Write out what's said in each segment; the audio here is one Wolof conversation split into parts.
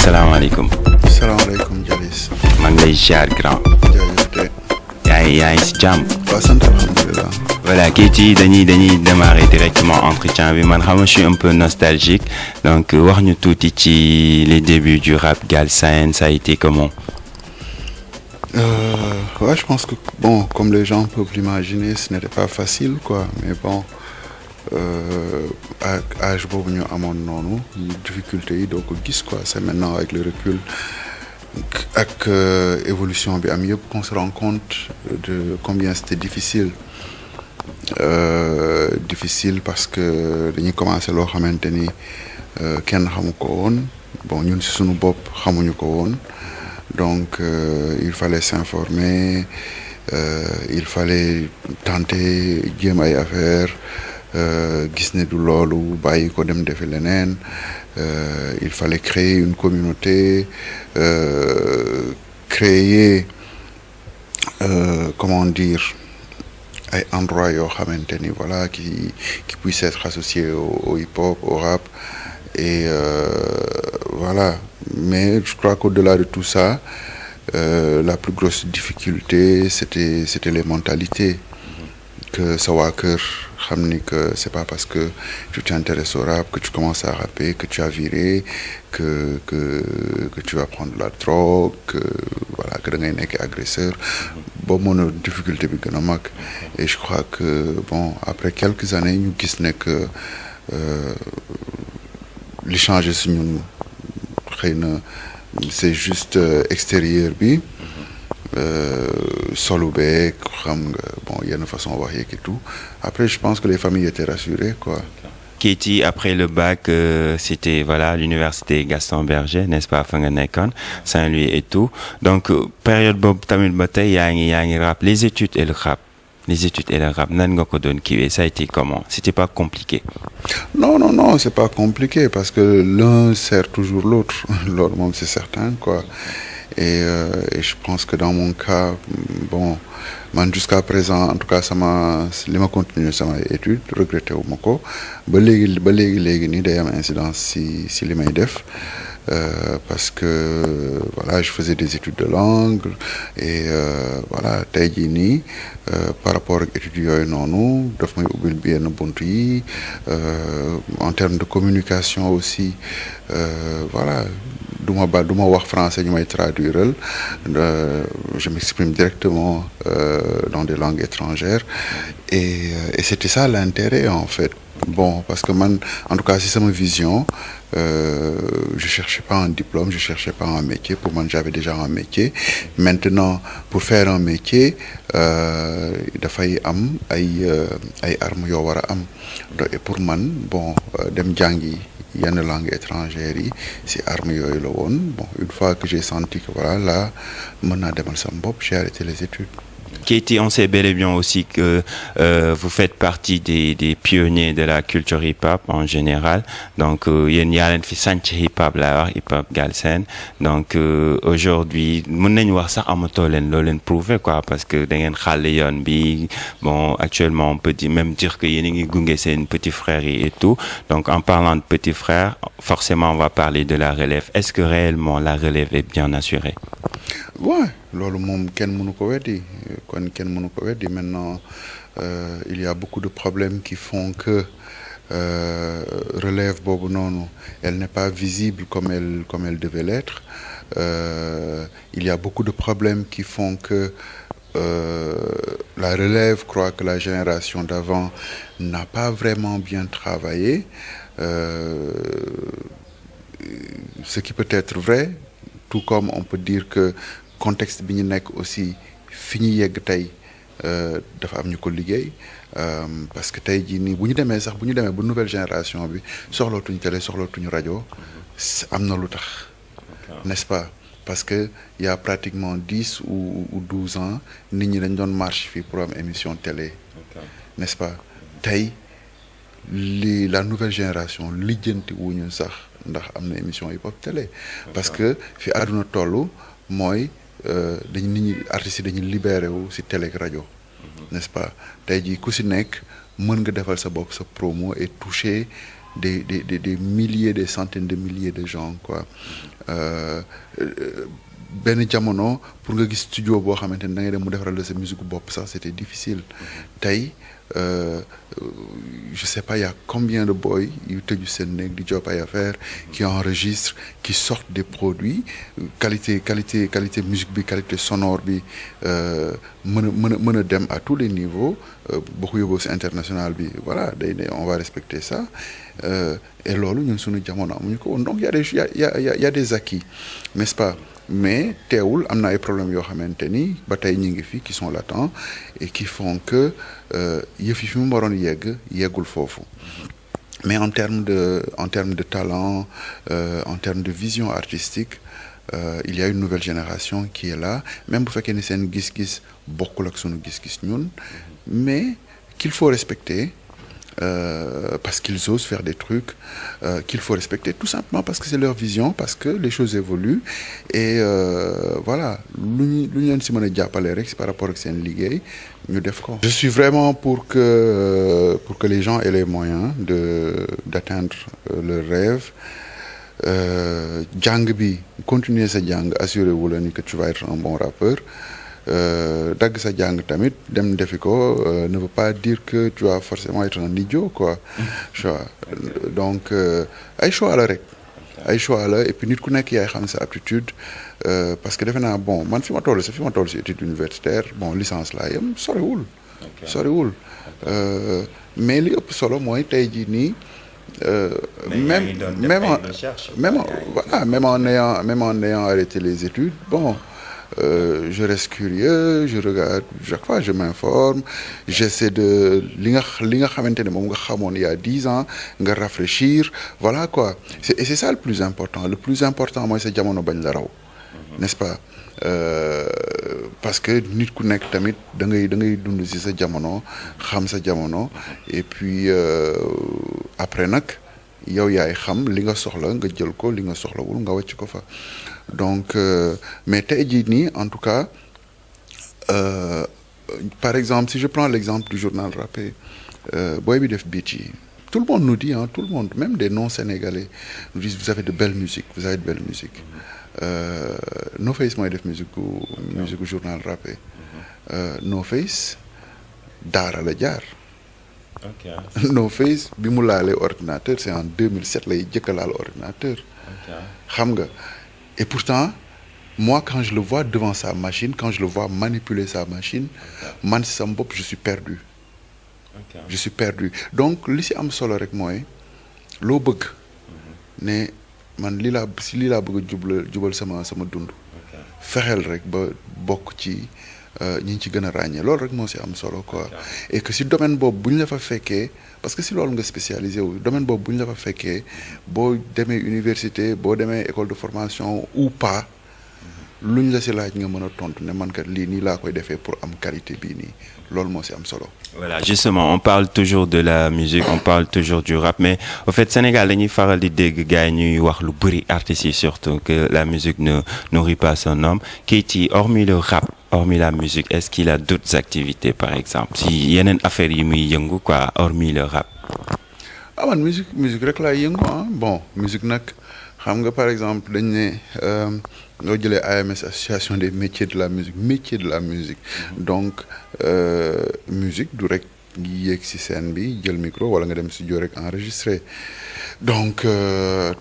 salaamaaleykum. salaamaaleykum Jalis. man lay ziar grand. jaajëf te. yaa ngi si jàmm. waaw sant alhamdulilah. voilà Keyti dañuy démarrer directement entretien bi man xam nga je suis un peu nostalgique donc wax ñu tuuti ci les débuts du rap Galsen, ça a été comment? Ouais, je pense que bon, comme les gens peuvent l'imaginer, ce n'était pas facile quoi, mais bon. Ak âge boobu ñu amoon noonu difficulté yi doo ko gis quoi, c'est maintenant avec le recul ak évolution bi am yëpp qu'on se rend compte de combien c'était difficile. Difficile parce que dañuy commencer loo xamante ni kenn xamu ko woon, bon ñun ci suñu bopp xamuñu ko woon, donc il fallait s'informer, il fallait tenter jéem ay affaires. Gis ne du loolu bàyyi ko dem defi leneen, il fallait créer une communauté, créer comment dire ay endroits yoo xamante ni voilà qui puisse être associé au hip-hop, au rap et voilà. Mais je crois qu'au-delà de tout ça, la plus grosse difficulté c'était les mentalités, que sa waa kër xam ni que c'est pas parce que tu t'intéresses au rap que tu commences à rapper que tu as viré, que tu vas prendre la drogue, que voilà que da ngay nekk agresseur. Boobu moo nekk difficulté bi gën a mag. Et je crois que bon après quelques années ñu gis ne que li changé si ñun xëy na c'est juste extérieur bi. Solo beeg xam nga bon yenn façon wax yeeg et tout. Après je pense que les familles étaient rassurées quoi. Keyti après le bac c'était voilà l'université Gaston Berger, n'est-ce pas, fa nga nekkoon Saint-Louis et tout, donc période boobu tamit ba tey yaa ngi rap, les études et le rap nan nga ko doon kiiwee, ça a été comment? C'était pas compliqué? Non, c'est pas compliqué parce que l'un sert toujours l'autre. Loolu moom c'est certain quoi. Et je pense que dans mon cas bon man jusqu'à présent en tout cas li ma continuer sama étude regretté wu ma ko ba léegi nii day am incidence si li may def, parce que voilà je faisais des études de langue et voilà tey jii nii par rapport ak études yooyu noonu daf may ubbil yenn bunt yi, en termes de communication aussi, voilà. Du ma wax français ñu may traduiral, je m'exprime directement dans des langues étrangères et c'était ça l'intérêt en fait. Bon parce que man en tout cas si sama vision je cherchais pas un diplôme, je cherchais pas un métier. Pour moi j'avais déjà un métier. Maintenant pour faire un métier dafay am ay armes yoo war a am, et pour man bon dem jàngi yenn langue étrangère yi si armes yooyu la woon. Bon une fois que j'ai senti que voilà là mën naa demal sama bopp, j'ai arrêté les études. Keyti, on sait bel et bien aussi que vous faites partie des pionniers de la culture hip-hop en général, donc yéen yaa leen fi sànc hip-hop laa wax, hip-hop Galsen, donc aujourd'hui mën nañu wax sax amatoo leen loo leen prouver quoi, parce que da ngeen xàll yoon bi. Bon actuellement on peut même dire que yéen a ngi gunge seen petit frère yi et tout, donc en parlant de petit frère forcément on va parler de la relève. Est-ce que réellement la relève est bien assurée? Ouais, loolu moom kenn mënu ko weddi, kon kenn mënu ko weddi. Maintenant il y a beaucoup de problèmes qui font que relève boobu noonu elle n'est pas visible comme elle devait l'être. Il y a beaucoup de problèmes qui font que la relève croit que la génération d'avant n'a pas vraiment bien travaillé, ce qui peut être vrai, tout comme on peut dire que contexte bi ñu nekk aussi fi ñu yegg tey dafa am ñu ko liggéey, parce que tey jii nii bu ñu demee ba nouvelle génération bi soxlootuñu télé soxlootuñu rajo, am na lu tax, n'est-ce pas? Parce que il y a pratiquement 10 ou 12 ans nit ñi dañ doon marche fii pour am émission télé, n'est-ce pas? Tey la nouvelle génération lijjanti wuñu sax ndax am na émission hip-hop télé, parce que fi àdduna tollu mooy dañu nit ñi artistes yi dañuy libéré wu si télé ak rajo, n'est-ce pas? Tey jii ku si nekk mën nga defal sa bopp sa promo et toucher des milliers, des centaines de milliers de gens, quoi. Ben jamono pour nga gis studio boo xamante ne da ngay dem mu defaral la sa musique bopp sax c'était difficile. Tey je sais pas, il y a combien de boys yu tëju seen néeg di job ay affaires qui enregistrent, qui sortent des produits qualité musique bi, qualité sonore bi mën a dem à tous les niveaux. Boo ko yóbboo si international bi voilà on va respecter ça. Et loolu ñun suñu jamono amuñu ko woon. Donc y a des acquis, n'est-ce pas? Mais teewul am na ay problèmes yoo xamante ni ba tey ñi ngi fi qui sont latents et qui font que yëf yi fi mu waroon yeggul foofu. Mais en termes de talent, en termes de vision artistique, il y a une nouvelle génération qui est là, même bu fekkee ni seen gis-gis bokkul ak sunu gis-gis ñun, mais qu'il faut respecter. Parce qu'ils osent faire des trucs qu'il faut respecter, tout simplement parce que c'est leur vision, parce que les choses évoluent et voilà lu ñu leen si mën a jàppale rek si par rapport ak seen liggéey ñu def ko. Je suis vraiment pour que les gens aient les moyens d'atteindre leur rêve. Jàng bi continuer sa jàng, assuré wu la ni que tu vas être un bon rappeur. Dagg sa jàng tamit dem defi ko ne veut pas dire que tu vas forcément être un idiot, quoi. Donc ay choix la rek, ay choix la, et puis nit ku nekk yaay xam sa aptitude. Parce que defe naa bon man fi ma toll si étude universitaire, bon licence laa yem soriwul. Mais li ëpp solo mooy tey jii nii. Même en ayant arrêté les études, bon. Je reste curieux, je regarde chaque fois, je m'informe, j'essaie de li nga xamante ne moom nga xamoon il y a 10 ans nga rafraîchir, voilà quoi. Et c'est ça le plus important. Le plus important mooy sa jamono bañ la raw, n'est-ce pas? Parce que nit ku nekk tamit da ngay dund ci sa jamono, xam sa jamono, et puis après nag yow yaay xam li nga soxla nga jël ko, li nga soxlawul nga wàcc ko fa. Donc mais tey jii nii en tout cas par exemple si je prends l'exemple du journal rappé, booy bi def beat yi tout le monde nous dit, tout le monde, même des non-sénégalais nous disent vous avez de belles musiques, vous avez de belles musiques. No Face mooy def musique gu journal rappé. No Face daara la jaar. No Face bi mu laalee ordinateur c'est en 2007 lay jëkk a laal ordinateur. Xam nga. Et pourtant moi quand je le vois devant sa machine, quand je le vois manipuler sa machine, man si sama bopp je suis perdu. Je suis perdu. Donc li si am solo rek mooy loo bëgg ne man lii laa bëgg a jubal sama dund. Fexeel rek ba bokk ci ñi ci gën a ràññee loolu rek moo si am solo, quoi. Et que si domaine boobu bu ñu la fa fekkee, parce que si loolu nga spécialisé wu, domaine boobu bu ñu la fa fekkee boo demee université, boo demee école de formation ou pas, luñ la si laaj nga mën a tontu ne man kat lii nii laa koy defee pour am qualité bii nii, loolu moo si am solo. Voilà, justement, on parle toujours de la musique, on parle toujours du rap, mais au fait Sénégal dañuy faral di dégg gars yi ñuy wax lu bëri artistes yi surtout que la musique ne nourrit pas son homme. Keyti, hormis le rap, hormis la musique, est-ce qu'il a d'autres activités par exemple, si yeneen affaire yi muy yëngu quoi, hormis le rap? Ah man musique rek laay yëngu bon musique nag xam nga par exemple dañ ne nga jëlee AMS association des métiers de la musique donc musique du rek yéeg ci scène bi jël micro wala nga dem studio rek enregistrer. Donc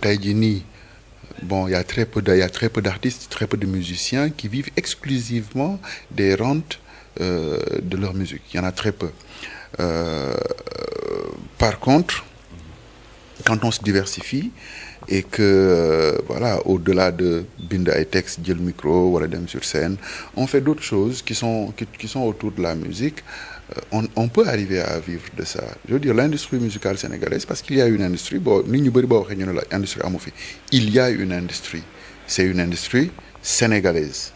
tey jii nii bon il y a très peu d'artistes, très peu de musiciens qui vivent exclusivement des rentes de leur musique. Il y en a très peu. Par contre, quand on se diversifie et que voilà, au-delà de bind ay texte, jël micro wala dem sur scène, on fait d'autres choses qui sont autour de la musique. On peut arriver à vivre de ça. Je veux dire l'industrie musicale sénégalaise, parce qu'il y a une industrie, bon nit ñu bëri boo waxee ñu ne la industrie amu fi, il y a une industrie, c'est une industrie sénégalaise.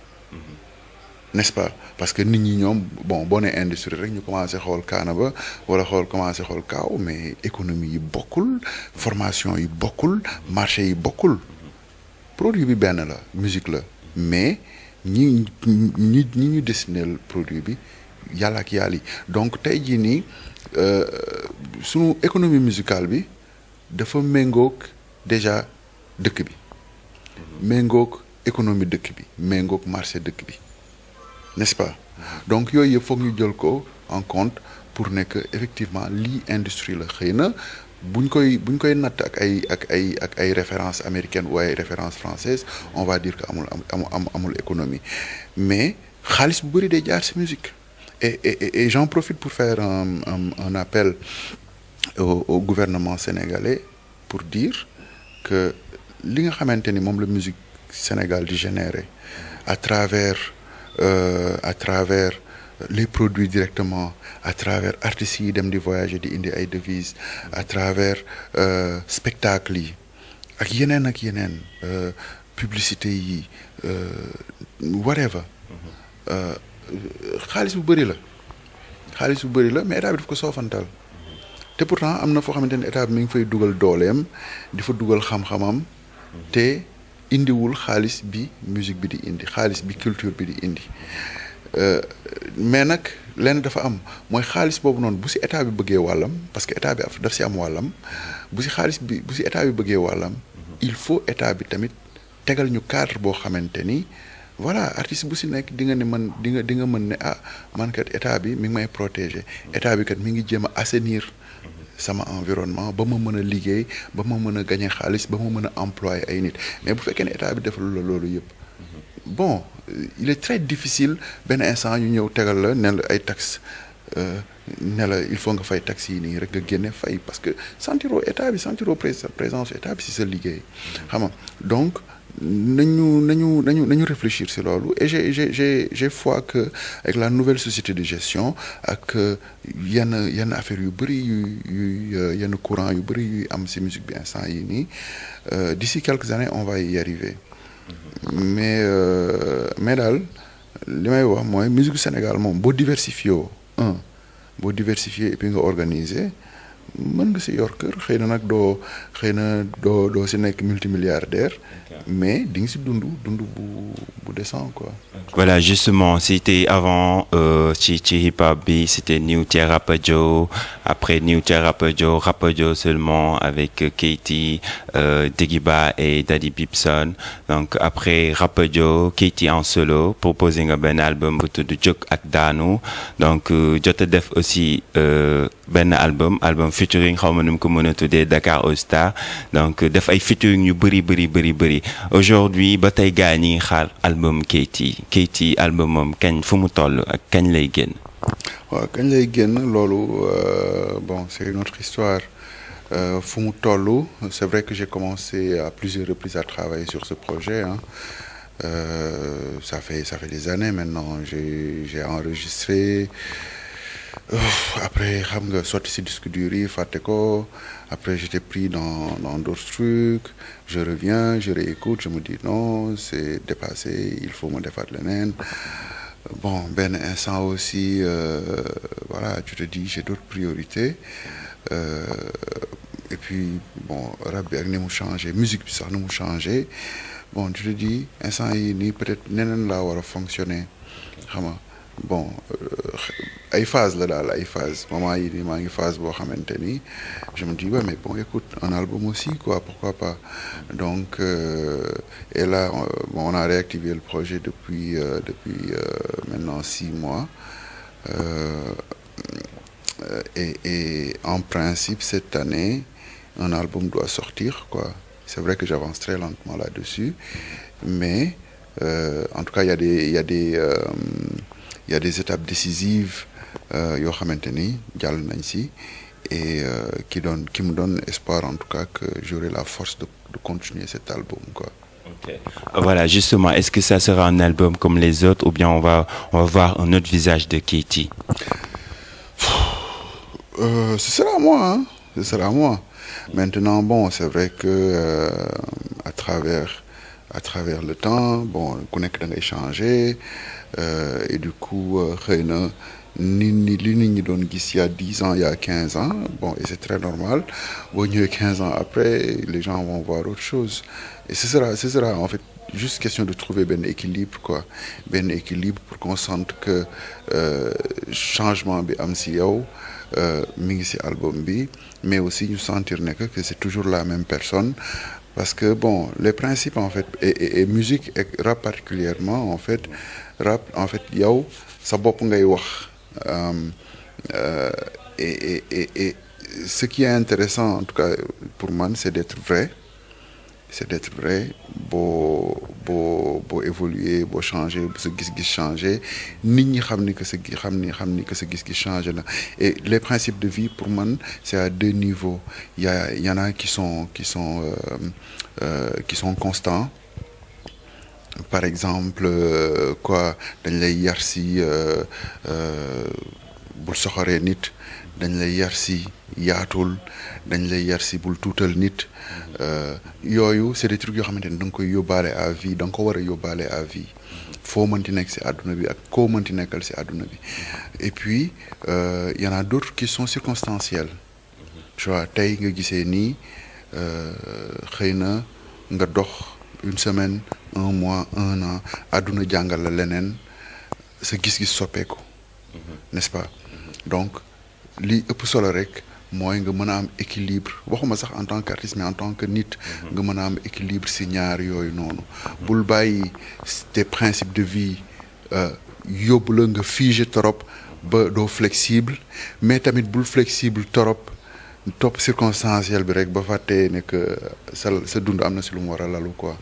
N'est-ce pas? Parce que nit ñi ñoom bon boo nee industrie rek ñu commencé xool Kaanaba wala commencé xool Kaaw, mais économie yi bokkul, formation yi bokkul, marché yi bokkul. Produit bi benn la, musique la, mais ñi ñu destiné produit bi yàlla ak yàlla yi. Donc tey jii nii sunu économie musicale bi dafa méngoog déjà dëkk bi méngoog économie dëkk bi méngoog marché dëkk bi n'est-ce pas donc yooyu yëpp foog ñu jël ko en compte pour ne que effectivement lii industrie la xëy na buñ koy natt ak ay références américaines ou ay références françaises on va dire que amul économie mais xaalis bu bëri day jaar ci musique et j'en profite pour faire un appel au gouvernement sénégalais pour dire que li nga xamante ni moom la musique Sénégal di générer à travers les produits directement à travers artistes yi dem di voyager di indi ay devises à travers spectacle yi ak yeneen publicité yi whatever xaalis bu bëri la mais état bi daf ko soofantal te pourtant am na foo xamante ne état bi mi ngi fay dugal dooleem di fa dugal xam-xamam te indiwul xaalis bi musique bi di indi xaalis bi culture bi di indi mais nag lenn dafa am mooy xaalis boobu noonu bu ci état bi bëggee wàllam parce que état bi daf ci am wàllam bu ci état bi bëggee wàllam il faut état bi tamit tegal ñu cadre boo xamante ni voilà artiste bu ci nekk di nga ne man di nga mën ne man kat état bi mi ngi may protéger état bi kat mi ngi jéem a assainir sama environnement ba ma mën a liggéey ba ma mën a gagner xaalis ba ma mën a employer ay nit mais bu fekkee ne état bi defal la loolu yëpp bon il est très difficile benn instant ñu ñëw tegal la ne la ay taxes ne la il faut nga fay taxes yi nii rek nga génne fay parce que sentiroo état bi sentiroo présence état bi ci sa liggéey xam nga donc nañu réfléchir ci loolu et j'ai foi que avec la nouvelle société de gestion ak yenn affaire yu bëri yuy yenn courant yu bëri yuy am ci musique bi instant yi nii d'ici quelques années on va y arriver mais daal li may wax mooy musique Sénégal moom boo diversifié et puis nga organiser mën nga ci yor kër xëy na nag doo ci nekk multimilliardaire mais di nga ci dund bu décent quoi. Voilà, justement, c'était avant ci hip-hop bi, c'était New Tier Rapadio, après New Tier Rapadio seulement avec Keyti, Degiba et Daddy Bibson. Donc après Rapadio, Keyti en solo, proposé nga benn album bu tudd Jóg ak Daanu. Donc jot a def aussi benn album featuring xaw ma nu mu ko mën a tuddee Dakar All Star. Donc def ay featuring yu bëri. Aujourd'hui ba tey gaa ñi xaar album Keyti album moom kañ fu mu toll ak kañ lay génn. waaw kañ lay génn loolu bon c'est une autre histoire fu mu toll c'est vrai que j'ai commencé à plusieurs reprises à travailler sur ce projet ça fait des années maintenant j'ai enregistré après xam nga sotti ci disque dur yi fàtte ko après j'étais pris dans d'autres trucs je reviens je réécoute je me dis non c'est dépassé il faut me defaat leneen bon benn instant aussi voilà tu te dis j'ai d'autres priorités et puis bon rap bi ak ni mu changé musique bi sax ni mu changé bon tu te dis instant yi nii peut-être neneen laa war a fonctionner xam nga bon ay phase la daal ay phase moment yi nii maa ngi phase boo xamante ni je me dis ouais mais bon écoute un album aussi quoi pourquoi pas donc et là bon on a réactivé le projet depuis maintenant 6 mois et en principe cette année un album doit sortir quoi c'est vrai que j'avance très lentement là-dessus mais en tout cas il y a des étapes décisives yoo xamante ni jàll nañ ci et qui me donne espoir en tout cas que j'aurai la force de continuer cet album quoi. Okay. Voilà, justement, est-ce que ça sera un album comme les autres ou bien on va voir un autre visage de Keyti? Ce sera moi. Maintenant bon, c'est vrai que à travers le temps bon ku nekk da ngay changer et du coup xëy na li nit ñi doon gis il y a 10 ans il y a 15 ans bon et c'est très normal boo ñëwee 15 ans après les gens vont voir autre chose et ce sera en fait juste question de trouver benn équilibre pour qu'on sente que changement bi am ci yow mi ngi ci album bi mais aussi ñu sentir ne que c'est toujours la même personne parce que bon les principes en fait et musique et rap particulièrement en fait rap en fait yow sa bopp ngay wax et ce qui est intéressant en tout cas pour moi c'est d'être vrai boo évoluer boo changer bu sa gis-gis changer nit ñi xam ni que sa sa gis-gis changer na et les principes de vie pour man c'est à deux niveaux y en a qui sont constants par exemple quoi dañ lay yar si bul soxoree nit dañ lay yar si yaatul dañ lay yar si bul tuutal nit yooyu c'est des trucs yoo xamante ne da nga koy yóbbaale à vie da nga ko war a yóbbaale à vie foo mënti nekk si àdduna bi ak koo mënti nekkal si àdduna bi et puis y en a d'autres qui sont circonstanciels tu vois tey nga gisee nii xëy na nga dox une semaine un mois un an àdduna jàngal la leneen sa gis-gis soppeeku n'est-ce pas donc li ëpp solo rek mooy nga mën a am équilibre waxuma sax en tant qu'artiste mais en tant que nit nga mën a am équilibre si ñaar yooyu noonu bul bàyyi tes principes de vie yóbbu la nga figé trop ba doo flexible mais tamit bul flexible trop topp circonstanciel bi rek ba fàttee ne que sa dund am na si lu mu war a lalu quoi